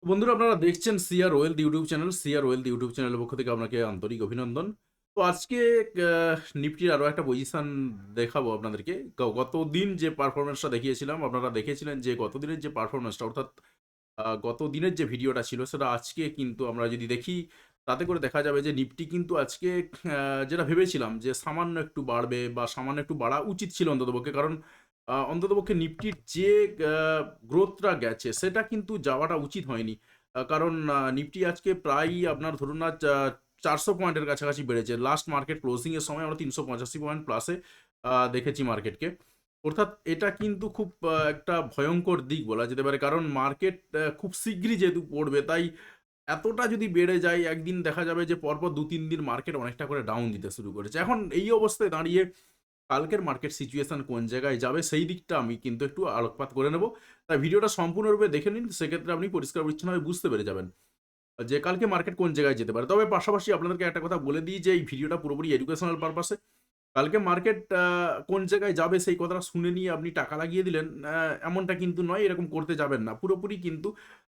বন্ধুরা আপনারা দেখছেন CR wealth YouTube channel. CR wealth YouTube চ্যানেলের পক্ষ থেকে আপনাকে আন্তরিক অভিনন্দন। তো আজকে নিফটির আরো একটা পজিশন দেখাবো আপনাদেরকে। গতদিন যে পারফরম্যান্সটা দেখিয়েছিলাম, আপনারা দেখেছিলেন যে গতদিনের যে পারফরম্যান্সটা অর্থাৎ গতদিনের যে ভিডিওটা ছিল সেটা আজকে কিন্তু আমরা যদি দেখি, তাতে করে দেখা যাবে যে নিফটি কিন্তু আজকে যেটা ভেবেছিলাম যে সামান্য একটু বাড়বে বা সামান্য একটু বাড়া উচিত ছিল অন্ততপক্ষে। কারণ অন্ততপক্ষে নিফটির যে আ গ্রোথটা গেছে সেটা কিন্তু যাওয়াটা উচিত হয়নি। কারণ নিফটি আজকে প্রায়ই আপনার ধরুন না ৪০০ পয়েন্টের কাছাকাছি বেড়েছে। লাস্ট মার্কেট ক্লোজিং এর সময় আমরা ৩৮৫ পয়েন্ট প্লাসে দেখেছি মার্কেটকে। অর্থাৎ এটা কিন্তু খুব একটা ভয়ংকর দিক বলা যেতে পারে। কারণ মার্কেট খুব শিগগিরই যেহেতু পড়বে, তাই এতটা যদি বেড়ে যায়, একদিন দেখা যাবে যে পরপর ২-৩ দিন মার্কেট অনেকটা করে ডাউন দিতে শুরু করেছে। এখন এই অবস্থায় দাঁড়িয়ে কালকের মার্কেট সিচুয়েশন কোন জায়গায় যাবে সেই দিকটা আমি কিন্তু একটু আলোকপাত করে নেব। তাই ভিডিওটা সম্পূর্ণরূপে দেখে নিন, সেক্ষেত্রে আপনি পরিষ্কার পরিচ্ছন্নভাবে বুঝতে পেরে যাবেন যে কালকে মার্কেট কোন জায়গায় যেতে পারে। তবে পাশাপাশি আপনাদেরকে একটা কথা বলে দিই যে এই ভিডিওটা পুরোপুরি এডুকেশনাল পারপাসে। কালকে মার্কেট কোন জায়গায় যাবে সেই কথাটা শুনে নিয়ে আপনি টাকা লাগিয়ে দিলেন, এমনটা কিন্তু নয়, এরকম করতে যাবেন না। পুরোপুরি কিন্তু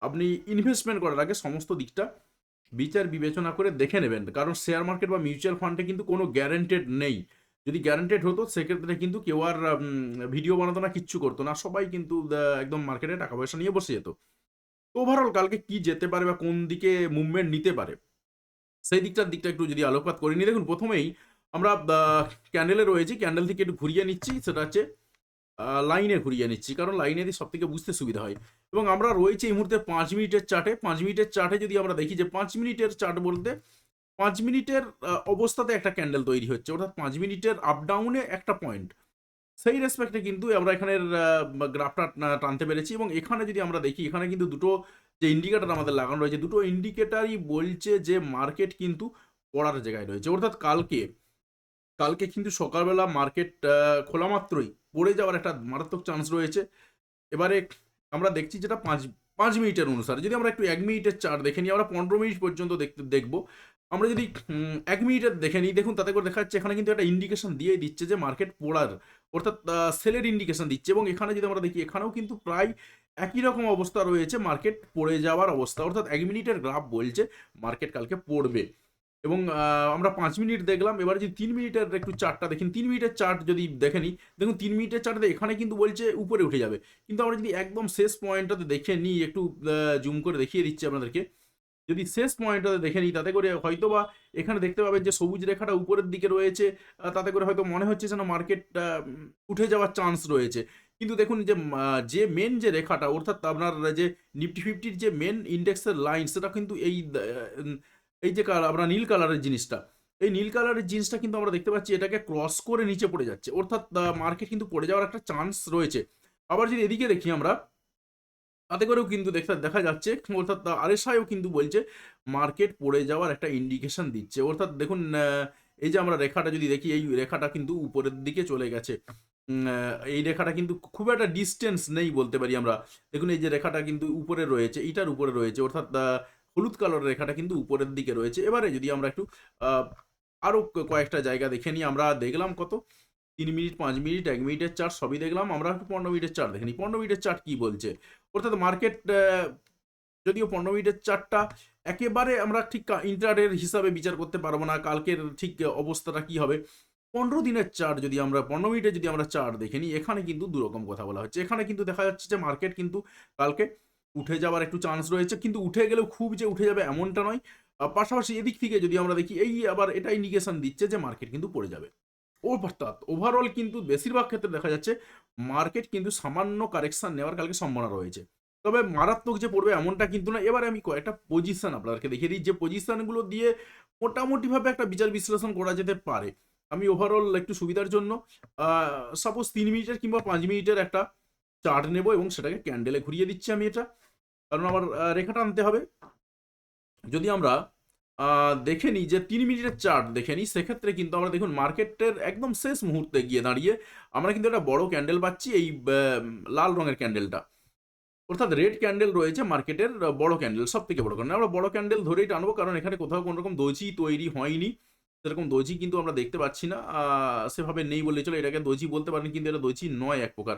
আপনি ইনভেস্টমেন্ট করার আগে সমস্ত দিকটা বিচার বিবেচনা করে দেখে নেবেন। কারণ শেয়ার মার্কেট বা মিউচুয়াল ফান্ডে কিন্তু কোনো গ্যারান্টেড নেই। যদি গ্যারান্টেড হতো সেক্ষেত্রে কিন্তু কেউ আর ভিডিও বানাতো না, কিচ্ছু করতো না। সবাই কিন্তু একদম মার্কেটে টাকা পয়সা নিয়ে বসে যেত। তো ওভারঅল কালকে কি যেতে পারে বা কোন দিকে মুভমেন্ট নিতে পারে, সেই দিকটা একটু যদি আলোকপাত করে নিই। দেখুন, প্রথমেই আমরা ক্যান্ডেলে রয়েছি। ক্যান্ডেল থেকে একটু ঘুরিয়ে নিচ্ছি। সেটা হচ্ছে লাইনে ঘুরিয়ে নিচ্ছি। কারণ লাইনে দিয়ে সবথেকে বুঝতে সুবিধা হয়। এবং আমরা রয়েছি এই মুহূর্তে ৫ মিনিটের চার্টে। ৫ মিনিটের চার্টে যদি আমরা দেখি যে ৫ মিনিটের চার্ট বলতে ৫ মিনিটের অবস্থাতে একটা ক্যান্ডেল তৈরি হচ্ছে। অর্থাৎ ৫ মিনিটের আপ ডাউনে একটা পয়েন্ট। সেই রেসপেক্ট এ কিন্তু আমরা এখানের গ্রাফটা টানতে পেরেছি। এবং এখানে যদি আমরা দেখি, এখানে কিন্তু দুটো যে ইন্ডিকেটর আমাদের লাগানো রয়েছে, দুটো ইন্ডিকেটরই বলছে যে মার্কেট কিন্তু পড়ার জায়গায় রয়েছে। অর্থাৎ কালকে কিন্তু সকালবেলা মার্কেট খোলা মাত্রই পড়ে যাওয়ার একটা মারাত্মক চান্স রয়েছে। এবারে আমরা দেখছি যেটা ৫ মিনিটের অনুসারে। যদি আমরা একটু ১ মিনিটের চার্ট দেখে নিই, আমরা ১৫ মিনিট পর্যন্ত দেখব। আমরা যদি ১ মিনিটের দেখে নিই, দেখুন তাতে করে দেখা যাচ্ছে এখানে কিন্তু একটা ইন্ডিকেশন দিয়েই দিচ্ছে যে মার্কেট পড়ার, অর্থাৎ সেলের ইন্ডিকেশন দিচ্ছে। এবং এখানে যদি আমরা দেখি, এখানেও কিন্তু প্রায় একই রকম অবস্থা রয়েছে, মার্কেট পড়ে যাওয়ার অবস্থা। অর্থাৎ ১ মিনিটের গ্রাফ বলছে মার্কেট কালকে পড়বে। এবং আমরা ৫ মিনিট দেখলাম। এবারে যদি ৩ মিনিটের একটু চার্টটা দেখেন, ৩ মিনিটের চার্ট যদি দেখে নিই, দেখুন ৩ মিনিটের চার্টে এখানে কিন্তু বলছে উপরে উঠে যাবে। কিন্তু আমরা যদি একদম শেষ পয়েন্টটাতে দেখে নিই, একটু জুম করে দেখিয়ে দিচ্ছি আপনাদেরকে। যদি শেষ পয়েন্টটাতে দেখে নিই, তাতে করে হয়তোবা এখানে দেখতে পাবেন যে সবুজ রেখাটা উপরের দিকে রয়েছে। তাতে করে হয়তো মনে হচ্ছে যেন মার্কেট উঠে যাওয়ার চান্স রয়েছে। কিন্তু দেখুন যে যে মেইন যে রেখাটা, অর্থাৎ আপনার যে নিফটি ফিফটির যে মেইন ইন্ডেক্সের লাইন, সেটা কিন্তু এই যে আমরা নীল কালারের জিনিসটা, এই নীল কালারের জিনিসটা কিন্তু আমরা দেখতে পাচ্ছি এটাকে ক্রস করে নিচে পড়ে যাচ্ছে। অর্থাৎ মার্কেট কিন্তু পড়ে যাওয়ার একটা চান্স রয়েছে। আবার যদি এদিকে দেখি আমরা, তাতে করেও কিন্তু দেখা যাচ্ছে, অর্থাৎ আরএসআইও কিন্তু বলছে মার্কেট পড়ে যাওয়ার একটা ইন্ডিকেশন দিচ্ছে। অর্থাৎ দেখুন, এই যে আমরা রেখাটা যদি দেখি, এই রেখাটা কিন্তু উপরের দিকে চলে গেছে। এই রেখাটা কিন্তু খুব একটা ডিসটেন্স নেই বলতে পারি আমরা। দেখুন এই যে রেখাটা কিন্তু উপরে রয়েছে, এইটার উপরে রয়েছে। অর্থাৎ হলুদ কালারের রেখাটা কিন্তু উপরের দিকে রয়েছে। এবারে যদি আমরা একটু আ আরো কয়েকটা জায়গা দেখে নিই, আমরা দেখলাম কত ৩ মিনিট, ৫ মিনিট, ১ মিনিটের চার্ট সবই দেখলাম। আমরা একটু ১৫ মিনিটের চার্ট দেখে নিই। ১৫ মিনিটের চার্ট কি বলছে? অর্থাৎ মার্কেট যদিও ১৫ মিনিটের চার্টটা একেবারে আমরা ঠিক ইন্ট্রাডের হিসাবে বিচার করতে পারব না। কালকের ঠিক অবস্থাটা কি হবে? ১৫ দিনের চার্ট যদি আমরা ১৫ মিনিটের যদি আমরা চার্ট দেখে নিই, এখানে কিন্তু দুরকম কথা বলা হচ্ছে। এখানে কিন্তু দেখা যাচ্ছে যে মার্কেট কিন্তু কালকে উঠে যাওয়ার একটু চান্স রয়েছে। কিন্তু উঠে গেলেও খুব যে উঠে যাবে এমনটা নয়। পাশাপাশি এদিক থেকে যদি আমরা দেখি, এই আবার এটা ইন্ডিকেশন দিচ্ছে যে মার্কেট কিন্তু পড়ে যাবে। অর্থাৎ ওভারঅল কিন্তু বেশিরভাগ ক্ষেত্রে দেখা যাচ্ছে মার্কেট কিন্তু সামান্য কারেকশন নেওয়ার কালকে সম্ভাবনা রয়েছে। তবে মারাত্মক যে পড়বে এমনটা কিন্তু না। এবারে আমি কয়েকটা পজিশন আপনাদেরকে দেখিয়ে দিই, যে পজিশনগুলো দিয়ে মোটামুটিভাবে একটা বিচার বিশ্লেষণ করা যেতে পারে। আমি ওভারঅল একটু সুবিধার জন্য সাপোজ ৩ মিনিটের কিংবা ৫ মিনিটের একটা চার্ট নেব এবং সেটাকে ক্যান্ডেলে ঘুরিয়ে দিচ্ছি আমি এটা। কারণ আমার রেখাটা আনতে হবে। যদি আমরা দেখে নিই যে ৩ মিনিটের চার্ট দেখে নিই, সেক্ষেত্রে কিন্তু আমরা দেখুন মার্কেটের একদম শেষ মুহূর্তে গিয়ে দাঁড়িয়ে আমরা কিন্তু একটা বড় ক্যান্ডেল পাচ্ছি, এই লাল রঙের ক্যান্ডেলটা। অর্থাৎ রেড ক্যান্ডেল রয়েছে মার্কেটের, বড় ক্যান্ডেল, সবথেকে বড় ক্যান্ডেল। আমরা বড় ক্যান্ডেল ধরেই টানবো, কারণ এখানে কোথাও কোনো রকম দোজি তৈরি হয়নি। সেরকম দোজি কিন্তু আমরা দেখতে পাচ্ছি না। সেভাবে নেই বললেই চলে। এটাকে দোজি বলতে পারেন, কিন্তু এটা দোজি নয় এক প্রকার।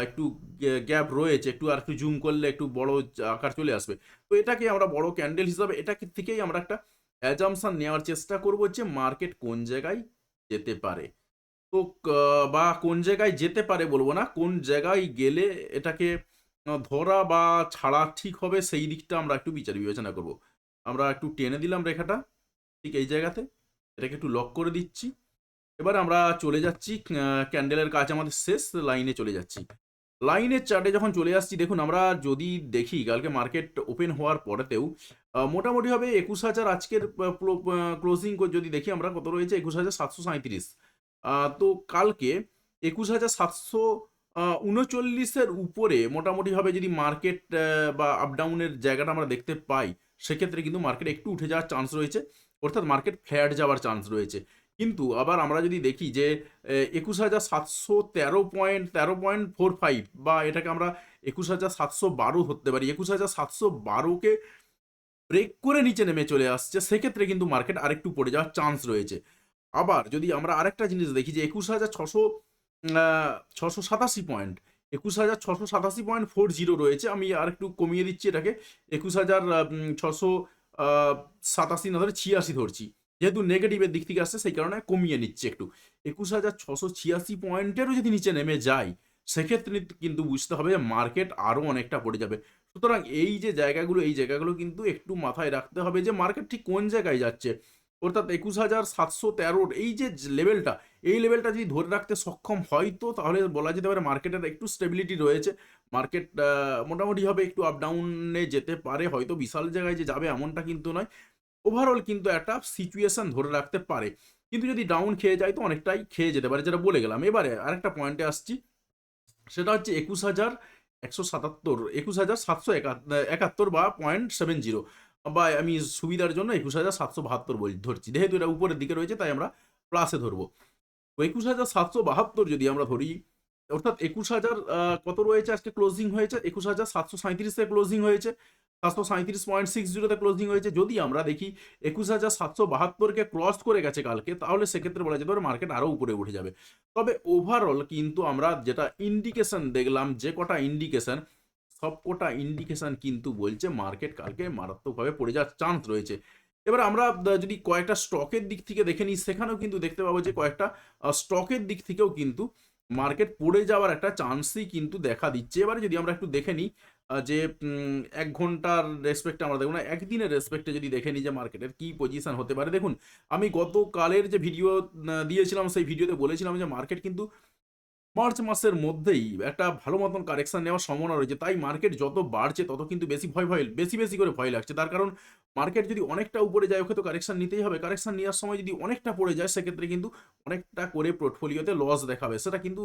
একটু গ্যাপ রয়েছে, একটু আর একটু জুম করলে একটু বড় আকার চলে আসবে। তো এটাকে আমরা বড় ক্যান্ডেল হিসাবে এটা থেকেই আমরা একটা অ্যাজাম্পশন নেওয়ার চেষ্টা করব যে মার্কেট কোন জায়গায় যেতে পারে। তো বা কোন জায়গায় যেতে পারে বলব না, কোন জায়গায় গেলে এটাকে ধরা বা ছাড়া ঠিক হবে সেই দিকটা আমরা একটু বিচার বিবেচনা করব। আমরা একটু টেনে দিলাম রেখাটা ঠিক এই জায়গাতে। এটাকে একটু লক করে দিচ্ছি। এবার আমরা চলে যাচ্ছি ক্যান্ডেলের কাজ আমাদের শেষ, লাইনে চলে যাচ্ছি। লাইনের চার্টে যখন চলে আসছি দেখুন আমরা যদি দেখি কালকে মার্কেট ওপেন হওয়ার পরেতেও মোটামুটিভাবে ২১,০০০ আজকের ক্লোজিং যদি দেখি আমরা কত রয়েছে ২১,৭৩৭। তো কালকে ২১,৭৩৯ এর উপরে মোটামুটিভাবে যদি মার্কেট বা আপ ডাউনের জায়গাটা আমরা দেখতে পাই, সেক্ষেত্রে কিন্তু মার্কেট একটু উঠে যাওয়ার চান্স রয়েছে। অর্থাৎ মার্কেট ফ্ল্যাট যাওয়ার চান্স রয়েছে। কিন্তু আবার আমরা যদি দেখি যে ২১,৭১৩.৪৫ বা এটাকে আমরা ২১,৭১২ ধরতে পারি। ২১,৭১২ কে ব্রেক করে নিচে নেমে চলে আসছে, সেক্ষেত্রে কিন্তু মার্কেট আরেকটু পড়ে যাওয়ার চান্স রয়েছে। আবার যদি আমরা আরেকটা জিনিস দেখি যে ২১,৬৮৭ পয়েন্ট, ২১,৬৮৭.৪০ রয়েছে। আমি আরেকটু কমিয়ে দিচ্ছি এটাকে ২১,৬87 না ধরে ৮৬ ধরছি। যেহেতু নেগেটিভের দিক থেকে আসছে সেই কারণে কমিয়ে নিচ্ছি একটু। ২১,৬৮৬ পয়েন্টেরও যদি নিচে নেমে যায়, সেক্ষেত্রে কিন্তু বুঝতে হবে যে মার্কেট আরও অনেকটা পড়ে যাবে। সুতরাং এই যে জায়গাগুলো, এই জায়গাগুলো কিন্তু একটু মাথায় রাখতে হবে যে মার্কেট ঠিক কোন জায়গায় যাচ্ছে। অর্থাৎ ২১,৭১৩ এই যে লেভেলটা, এই লেভেলটা যদি ধরে রাখতে সক্ষম হয় তো তাহলে বলা যেতে পারে মার্কেটের একটু স্টেবিলিটি রয়েছে। মার্কেট মোটামুটিভাবে একটু আপ ডাউনে যেতে পারে। হয়তো বিশাল জায়গায় যে যাবে এমনটা কিন্তু নয়। ওভারঅল কিন্তু একটা সিচুয়েশন ধরে রাখতে পারে। কিন্তু যদি ডাউন খেয়ে যায় তো অনেকটাই খেয়ে যেতে পারে, যেটা বলে গেলাম। এবারে আরেকটা পয়েন্টে আসছি। সেটা হচ্ছে ২১,১৭৭, ২১,৭৭১ বা 0.70, বা আমি সুবিধার জন্য ২১,৭৭২ ধরছি। যেহেতু এটা উপরের দিকে রয়েছে তাই আমরা প্লাসে ধরবো। তো ২১,৭৭২ যদি আমরা ধরি, অর্থাৎ ২১,০০০ কত রয়েছে আজকে ক্লোজিং হয়েছে ২১,৭৩৭ এ ক্লোজিং হয়েছে, ৭৩৭.৬০ তে ক্লোজিং হয়েছে। যদি আমরা দেখি ২১,৭৭২ কে ক্রস করে গেছে কালকে, তাহলে সেক্ষেত্রে বলা যেতে পারে মার্কেট আরো উপরে উঠে যাবে। তবে ওভারঅল কিন্তু আমরা যেটা ইন্ডিকেশন দেখলাম, যে কটা ইন্ডিকেশন, সবকটা ইন্ডিকেশন কিন্তু বলছে মার্কেট কালকে মারাত্মকভাবে পড়ে যাওয়ার চান্স রয়েছে। এবার আমরা যদি কয়েকটা স্টকের দিক থেকে দেখে নিই, সেখানেও কিন্তু দেখতে পাবো যে কয়েকটা স্টকের দিক থেকেও কিন্তু মার্কেট পড়ে যাওয়ার একটা চান্সই কিন্তু দেখা দিচ্ছে। এবারে যদি আমরা একটু দেখে নিই যে ১ ঘন্টার রেসপেক্টে আমরা দেখব না, একদিনের রেসপেক্টে যদি দেখে নিই যে মার্কেটের কি পজিশন হতে পারে। দেখুন, আমি গতকালের যে ভিডিও দিয়েছিলাম সেই ভিডিওতে বলেছিলাম যে মার্কেট কিন্তু মার্চ মাসের মধ্যেই একটা ভালো মতন কারেকশন নেওয়ার সম্ভাবনা রয়েছে। তাই মার্কেট যত বাড়ছে তত কিন্তু বেশি করে ভয় লাগছে। তার কারণ মার্কেট যদি অনেকটা উপরে যায় ওকে তো কারেকশন নিতেই হবে। কারেকশন নেওয়ার সময় যদি অনেকটা পড়ে যায় সেক্ষেত্রে কিন্তু অনেকটা করে পোর্টফোলিওতে লস দেখাবে। সেটা কিন্তু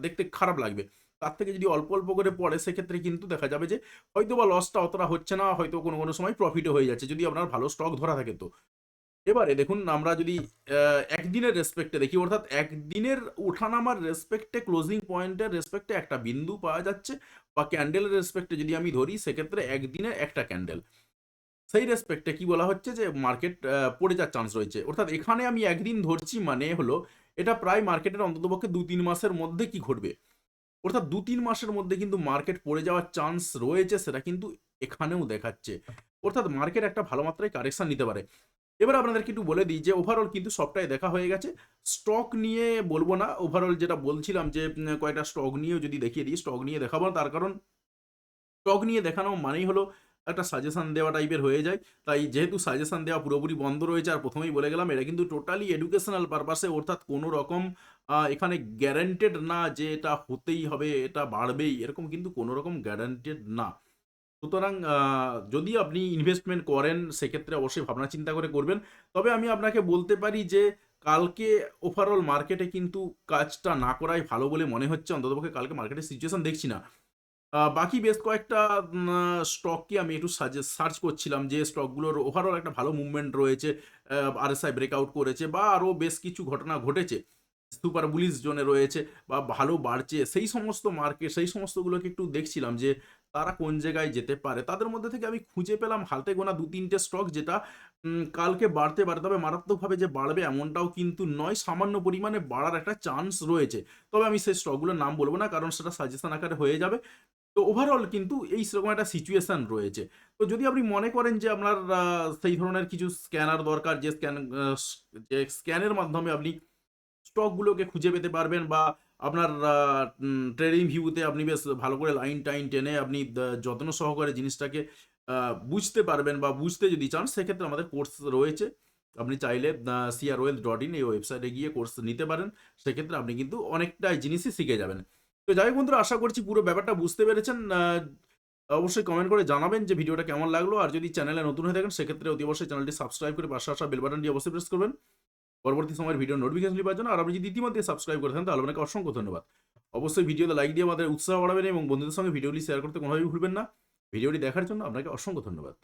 দেখতে খারাপ লাগবে। তার থেকে যদি অল্প করে পড়ে সেক্ষেত্রে কিন্তু দেখা যাবে যে হয়তোবা লসটা অতটা হচ্ছে না, হয়তো কোনো সময় প্রফিটও হয়ে যাচ্ছে যদি আপনার ভালো স্টক ধরা থাকে তো। এবারে দেখুন আমরা যদি একদিনের রেসপেক্টে দেখি, অর্থাৎ একদিনের ওঠানামার রেসপেক্টে, ক্লোজিং পয়েন্টের রেসপেক্টে একটা বিন্দু পাওয়া যাচ্ছে, বা ক্যান্ডেলের রেসপেক্টে যদি আমি ধরি সেক্ষেত্রে একদিনে একটা ক্যান্ডেল। সেই রেসপেক্টে কি বলা হচ্ছে যে মার্কেট পড়ে যাওয়ার চান্স রয়েছে। অর্থাৎ এখানে আমি একদিন ধরছি মানে হলো এটা প্রায় মার্কেটের অন্ততপক্ষে ২-৩ মাসের মধ্যে কি ঘটবে। অর্থাৎ ২-৩ মাসের মধ্যে কিন্তু মার্কেট পড়ে যাওয়ার চান্স রয়েছে, সেটা কিন্তু এখানেও দেখাচ্ছে। অর্থাৎ মার্কেট একটা ভালো মাত্রায় কারেকশন নিতে পারে। এবার আপনাদেরকে একটু বলে দিই যে ওভারঅল কিন্তু সবটাই দেখা হয়ে গেছে। স্টক নিয়ে বলব না। ওভারঅল যেটা বলছিলাম যে কয়েকটা স্টক নিয়েও যদি দেখিয়ে দিই, স্টক নিয়ে দেখাবো না। তার কারণ স্টক নিয়ে দেখানো মানেই হলো একটা সাজেশন দেওয়া টাইপের হয়ে যায়। তাই যেহেতু সাজেশন দেওয়া পুরোপুরি বন্ধ রয়েছে, আর ১ম এই বলে গেলাম এটা কিন্তু টোটালি এডুকেশনাল পারপাসে, অর্থাৎ কোনো রকম এখানে গ্যারান্টেড না যে এটা হতেই হবে, এটা বাড়বেই, এরকম কিন্তু কোনো রকম গ্যারান্টেড না। সুতরাং যদি আপনি ইনভেস্টমেন্ট করেন সেক্ষেত্রে অবশ্যই ভাবনা চিন্তা করে করবেন। তবে আমি আপনাকে বলতে পারি যে কালকে ওভারঅল মার্কেটে কিন্তু কাজটা না করাই ভালো বলে মনে হচ্ছে। অন্ততপক্ষে কালকে মার্কেটের সিচুয়েশন দেখছি না। বাকি বেশ কয়েকটা স্টককে আমি একটু সার্চ করছিলাম যে স্টকগুলোর ওভারঅল একটা ভালো মুভমেন্ট রয়েছে। RSI ব্রেকআউট করেছে বা আরো বেশ কিছু ঘটনা ঘটেছে। সুপার বুলিশ জোনে রয়েছে বা ভালো বাড়ছে। সেই সমস্তগুলোকে একটু দেখছিলাম যে তারা কোন জায়গায় যেতে পারে। তাদের মধ্যে থেকে আমি খুঁজে পেলাম হাতে গোনা ২-৩ টে স্টক যেটা কালকে বাড়তে পারে। তবে মারাত্মকভাবে যে বাড়বে এমনটাও কিন্তু নয়। সামান্য পরিমাণে বাড়ার একটা চান্স রয়েছে। তবে আমি সেই স্টকগুলোর নাম বলব না কারণ সেটা সাজেশন আকারে হয়ে যাবে। তো ওভারঅল কিন্তু এই সেরকম একটা সিচুয়েশন রয়েছে। তো যদি আপনি মনে করেন যে আপনার সেই ধরনের কিছু স্ক্যানার দরকার যে স্ক্যানের মাধ্যমে আপনি স্টকগুলোকে খুঁজে পেতে পারবেন বা আপনার ট্রেডিং ভিউতে আপনি বেশ ভালো করে লাইন-টাইন টেনে আপনি যত্ন সহকারে জিনিসটাকে বুঝতে পারবেন বা বুঝতে যদি চান সেক্ষেত্রে আমাদের কোর্স রয়েছে। আপনি চাইলে crwealth.in এই ওয়েবসাইটে গিয়ে কোর্স নিতে পারেন। সেক্ষেত্রে আপনি কিন্তু অনেকটাই জিনিসই শিখে যাবেন। তো যাই হোক বন্ধুরা আশা করছি পুরো ব্যাপারটা বুঝতে পেরেছেন। অবশ্যই কমেন্ট করে জানাবেন যে ভিডিওটা কেমন লাগলো। আর যদি চ্যানেলে নতুন হয়ে থাকেন সেক্ষেত্রে অতি অবশ্যই চ্যানেলটি সাবস্ক্রাইব করে পাশে আসা বেল বাটনটি অবশ্যই প্রেস করবেন। পরবর্তী সময়ের ভিডিও নোটিফিকেশন পাওয়ার জন্য। আর আপনি যদি ইতিমধ্যে সাবস্ক্রাইব করে থাকেন তাহলে আপনাকে অসংখ্য ধন্যবাদ। অবশ্যই ভিডিওতে লাইক দিয়ে আমাদের উৎসাহ বাড়াবেন এবং বন্ধুদের সঙ্গে ভিডিওটি শেয়ার করতে কোনোভাবেই ভুলবেন না। ভিডিওটি দেখার জন্য আপনাকে অসংখ্য ধন্যবাদ।